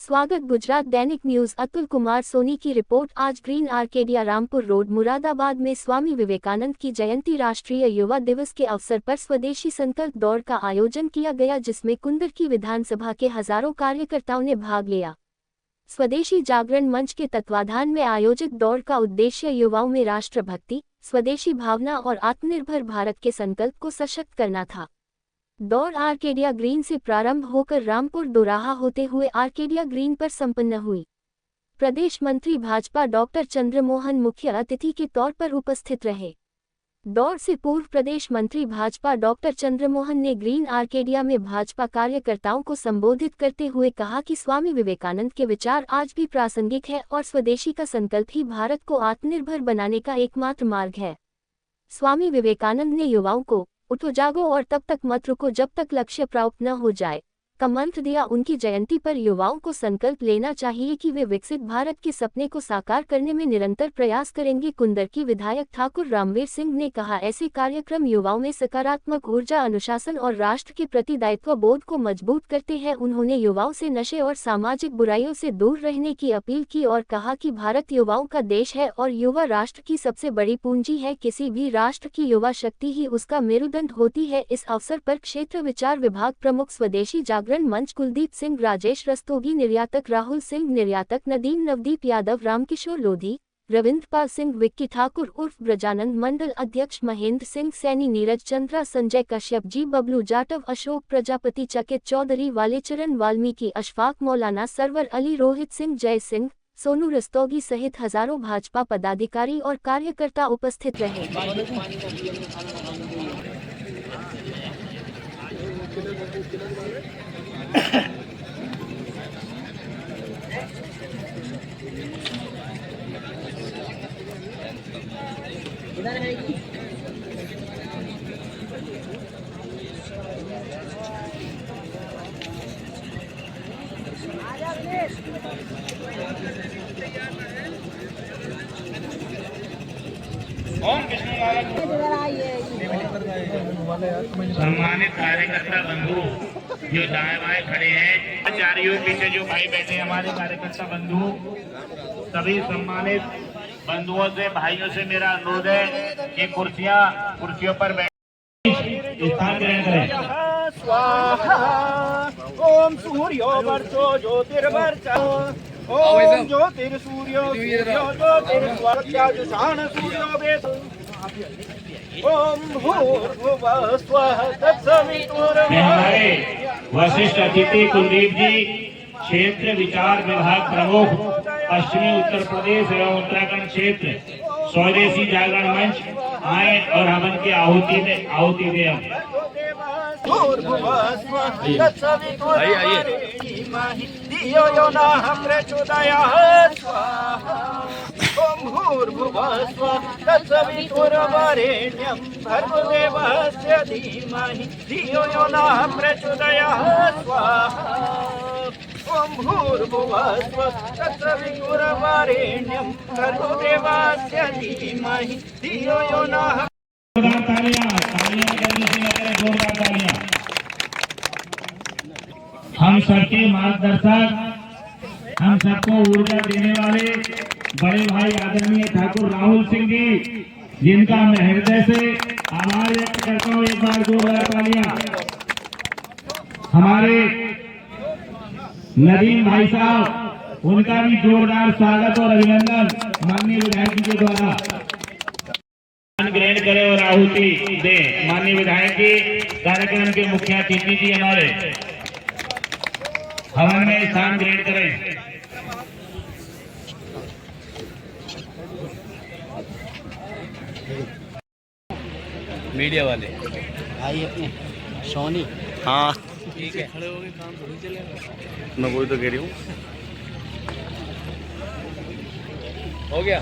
स्वागत। गुजरात दैनिक न्यूज अतुल कुमार सोनी की रिपोर्ट। आज green Arcadia Rampur road Moradabad में स्वामी विवेकानंद की जयंती राष्ट्रीय युवा दिवस के अवसर पर स्वदेशी संकल्प दौड़ का आयोजन किया गया, जिसमें कुंदर की विधानसभा के हजारों कार्यकर्ताओं ने भाग लिया। स्वदेशी जागरण मंच के तत्वाधान में आयोजित दौड़ का उद्देश्य युवाओं में राष्ट्रभक्ति, स्वदेशी भावना और आत्मनिर्भर भारत के संकल्प को सशक्त करना था। दौड़ आर्केडिया ग्रीन से प्रारंभ होकर रामपुर दोराहा होते हुए आर्केडिया ग्रीन पर संपन्न हुई। प्रदेश मंत्री भाजपा डॉक्टर चंद्रमोहन मुख्य अतिथि के तौर पर उपस्थित रहे। दौड़ से पूर्व प्रदेश मंत्री भाजपा डॉक्टर चंद्रमोहन ने ग्रीन आर्केडिया में भाजपा कार्यकर्ताओं को संबोधित करते हुए कहा कि स्वामी विवेकानंद के विचार आज भी प्रासंगिक है और स्वदेशी का संकल्प ही भारत को आत्मनिर्भर बनाने का एकमात्र मार्ग है। स्वामी विवेकानंद ने युवाओं को उठो जागो और तब तक मत रुको जब तक लक्ष्य प्राप्त न हो जाए का मंत्र दिया। उनकी जयंती पर युवाओं को संकल्प लेना चाहिए कि वे विकसित भारत के सपने को साकार करने में निरंतर प्रयास करेंगे। कुंदर की विधायक ठाकुर रामवीर सिंह ने कहा, ऐसे कार्यक्रम युवाओं में सकारात्मक ऊर्जा, अनुशासन और राष्ट्र के प्रति दायित्व बोध को मजबूत करते हैं। उन्होंने युवाओं से नशे और सामाजिक बुराइयों से दूर रहने की अपील की और कहा कि भारत युवाओं का देश है और युवा राष्ट्र की सबसे बड़ी पूंजी है। किसी भी राष्ट्र की युवा शक्ति ही उसका मेरुदंड होती है। इस अवसर पर क्षेत्र विचार विभाग प्रमुख स्वदेशी जागरण मंच कुलदीप सिंह, राजेश रस्तोगी, निर्यातक राहुल सिंह, निर्यातक नदीम, नवदीप यादव, रामकिशोर लोधी, रविंद्रपाल सिंह, विक्की ठाकुर उर्फ ब्रजानंद, मंडल अध्यक्ष महेंद्र सिंह सैनी, नीरज चंद्रा, संजय कश्यप जी, बबलू जाटव, अशोक प्रजापति, चकित चौधरी, वालेचरण वाल्मीकि, अशफाक मौलाना, सरवर अली, रोहित सिंह, जय सिंह, सोनू रस्तोगी सहित हजारों भाजपा पदाधिकारी और कार्यकर्ता उपस्थित रहे। सम्मानित कार्यकर्ता बंधु जो दाएं बाएं खड़े हैं, चारों पीछे जो भाई बैठे हैं हमारे कार्यकर्ता बंधु, सभी सम्मानित बंधुओं से, भाइयों से मेरा अनुरोध है कि कुर्सियों पर बैठ स्थान ग्रहण करें। स्वाहा ओम सूर्यो वर्चो ज्योतिर्वर्चो ओम ज्योतिर्सूर्यो ज्योतिर्स्वर्चाजुषाण सूर्यो वेद ओम भूर्भुवः स्वः तत्सवितुर्वरेण्यं। वशिष्ठ अतिथि कुलदीप जी, क्षेत्र विचार विभाग प्रमुख पश्चिमी उत्तर प्रदेश एवं उत्तराखंड क्षेत्र, स्वदेशी जागरण मंच आए और हवन की आहुति दे। भूर्भुवः स्वः तत्सवितुर्वरेण्यं भर्गोदेवस्य धीमहि धियो यो नः प्रचोदयात्। स्वाहा ओम भूर्भुवः स्वः तत्सवितुर्वरेण्यं भर्गोदेवस्य धीमहि धियो यो नः। हम सबके मार्गदर्शक, हम सबको ऊर्जा देने वाले बड़े भाई आदरणीय ठाकुर राहुल सिंह जी, जिनका मैं हृदय से आभार व्यक्त करता हूँ। एक बार जोरदार तालियां। हमारे नदीम भाई साहब, उनका भी जोरदार स्वागत और अभिनंदन माननीय विधायक जी के द्वारा। ग्रहण करें और आहुति दे। माननीय विधायक जी कार्यक्रम के मुख्य अतिथि जी हमारे हवन में स्थान ग्रहण करें। मीडिया वाले भाई अपने सोनी, हाँ ठीक है, खड़े हो गए, काम थोड़ी चलेगा। मैं वही तो कह रही हूँ। हो गया,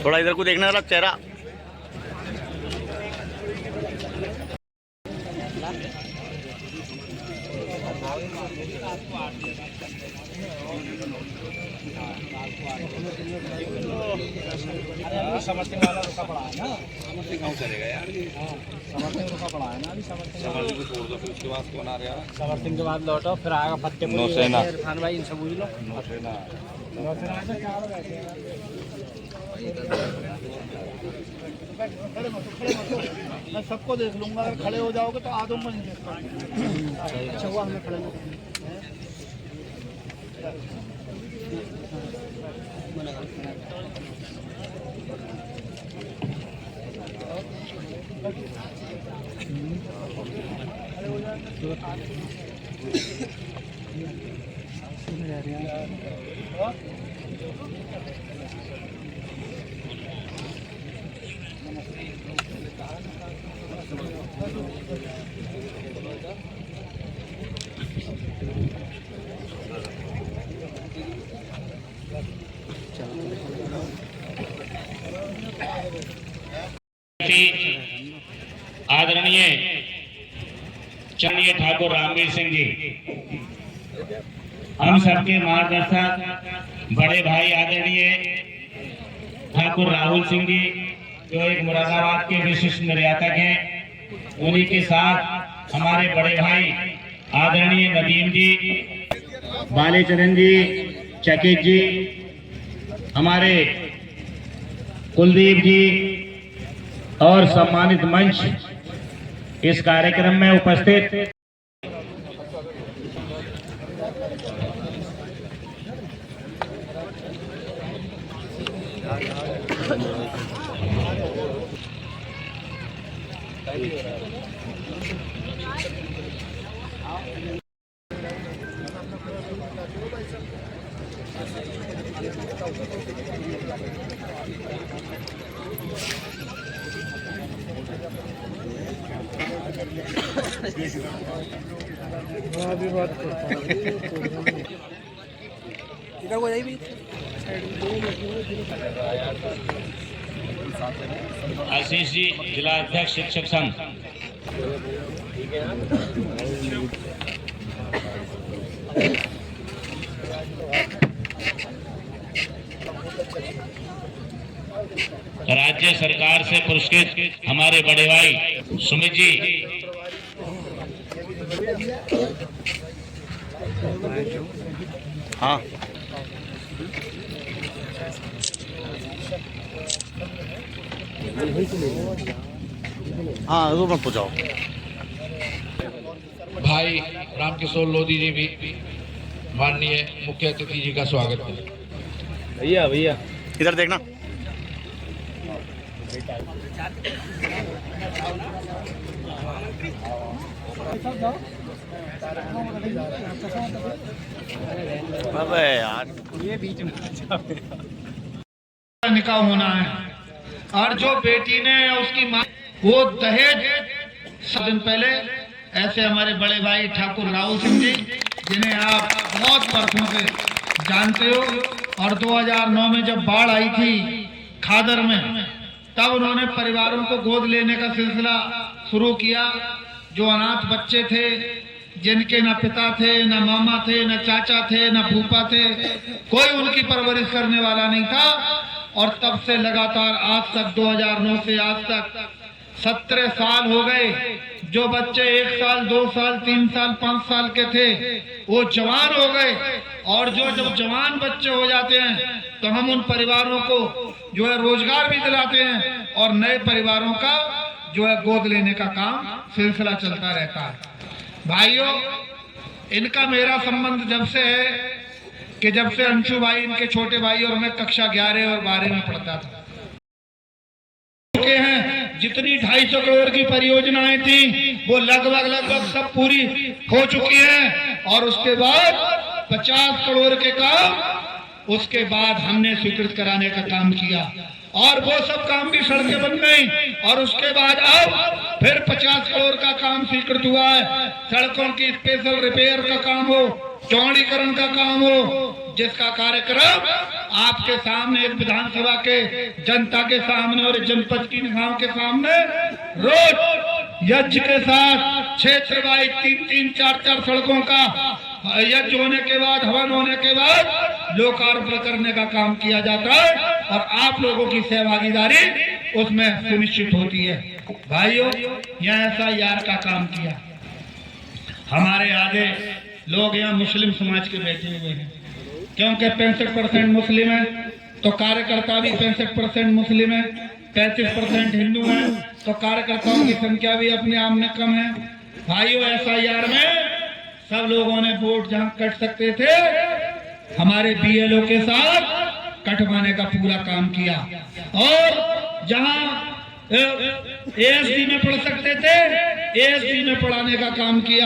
थोड़ा इधर को देखना वाला चेहरा। समर्थन वाला रुका पड़ा है ना, चलेगा यार। समर्थन रुका पड़ा है ना अभी। समर्थन को छोड़ दो, फिर उसके बाद कौन आ रहा है? समर्थन के बाद लौटो, फिर आएगा फतेहपुर, नौसेना। इरफान भाई, इनसे पूछ लो। नौसेना। मैं सबको देख लूंगा, अगर खड़े हो जाओगे तो आदम को नहीं देख पाऊंगा। अच्छा हुआ हमें खड़े आदरणीय चरणीय ठाकुर रामवीर सिंह जी, हम सबके मार्गदर्शक बड़े भाई आदरणीय ठाकुर राहुल सिंह जी, जो एक मुरादाबाद के विशिष्ट निर्यातक हैं, उन्हीं के साथ हमारे बड़े भाई आदरणीय नदीम जी, बालेचरण जी, चकित जी, हमारे कुलदीप जी और सम्मानित मंच इस कार्यक्रम में उपस्थित आशीष जी, जिला अध्यक्ष शिक्षक संघ। राज्य सरकार से पुरस्कृत हमारे बड़े भाई सुमित जी, हाँ हाँ, मत पहुँचाओ। भाई रामकिशोर लोधी जी भी माननीय मुख्य अतिथि जी का स्वागत है। भैया भैया इधर देखना। अबे यार, ये बीच में निकाह होना है, और जो बेटी ने उसकी मां वो दहेज 7 दिन पहले, ऐसे हमारे बड़े भाई ठाकुर राहुल सिंह जी, जिन्हें आप बहुत बरसों से जानते हो, और 2009 में जब बाढ़ आई थी खादर में, तब उन्होंने परिवारों को गोद लेने का सिलसिला शुरू किया। जो अनाथ बच्चे थे, जिनके न पिता थे, न मामा थे, न चाचा थे, न फूफा थे, कोई उनकी परवरिश करने वाला नहीं था। और तब से लगातार आज तक 2009 से आज तक 17 साल हो गए। जो बच्चे 1 साल, 2 साल, 3 साल, 5 साल के थे, वो जवान हो गए। और जो जब जवान बच्चे हो जाते हैं तो हम उन परिवारों को जो है रोजगार भी दिलाते हैं, और नए परिवारों का जो है गोद लेने का काम सिलसिला चलता रहता है। भाइयों, इनका मेरा संबंध जब से है कि जब से अंशु भाई, इनके छोटे भाई, और मैं कक्षा 11 और 12 में पढ़ता था। हैं जितनी 250 करोड़ की परियोजनाएं थी, वो लगभग सब पूरी हो चुकी हैं। और उसके बाद 50 करोड़ के काम उसके बाद हमने स्वीकृत कराने का काम किया, और वो सब काम की सड़कें बन गई। और उसके बाद अब फिर 50 करोड़ का काम स्वीकृत हुआ है। सड़कों की स्पेशल रिपेयर का काम हो, चौड़ीकरण का काम हो, जिसका कार्यक्रम आपके सामने, एक विधानसभा के जनता के सामने और जनपद की निगाहों के सामने रोज यज्ञ के साथ क्षेत्र वाइज 3-3, 4-4 सड़कों का यज्ञ होने के बाद, हवन होने के बाद लोकार्पण करने का काम किया जाता है। और आप लोगों की सहभागीदारी उसमें सुनिश्चित होती है। भाइयों, यहाँ SIR का काम किया, हमारे आगे लोग यहाँ मुस्लिम समाज के बैठे हुए हैं, क्योंकि 65% मुस्लिम है तो कार्यकर्ता भी 65% मुस्लिम है, 35% हिंदू है तो कार्यकर्ताओं की संख्या भी अपने आप में कम है। भाइयों, SIR में सब लोगों ने वोट जहां कट सकते थे, हमारे BLO के साथ कटवाने का पूरा काम किया, और जहां ASD में पढ़ सकते थे, ASD में पढ़ाने का काम किया।